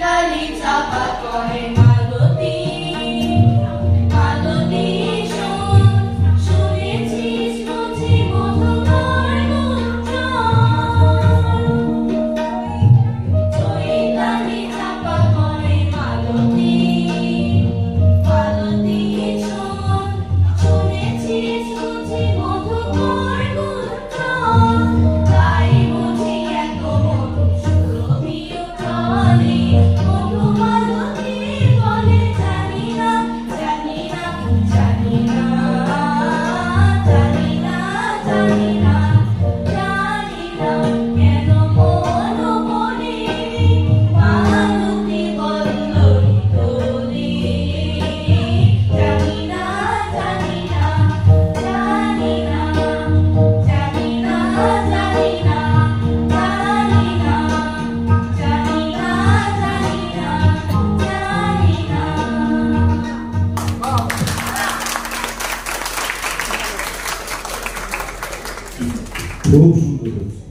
ডালি চাপা করে মালতী মালতী শোন শুনেছিস বুঝি মধুকর ওই ডালি চাপা করে মালতী মালতী শোন শুনেছিস বুঝি মধুকর তাই বুঝি এত মধু সুরভিও চলে মধু মালতী বলে জানি না জানি না জানি না জানি না জানি না জানি না কেন মন মনে মালতী বল্লরী তোলে জানি না জানি না জানি না জানি না জানি না জানি না জানি না জানি না খুব সুন্দর হয়েছে।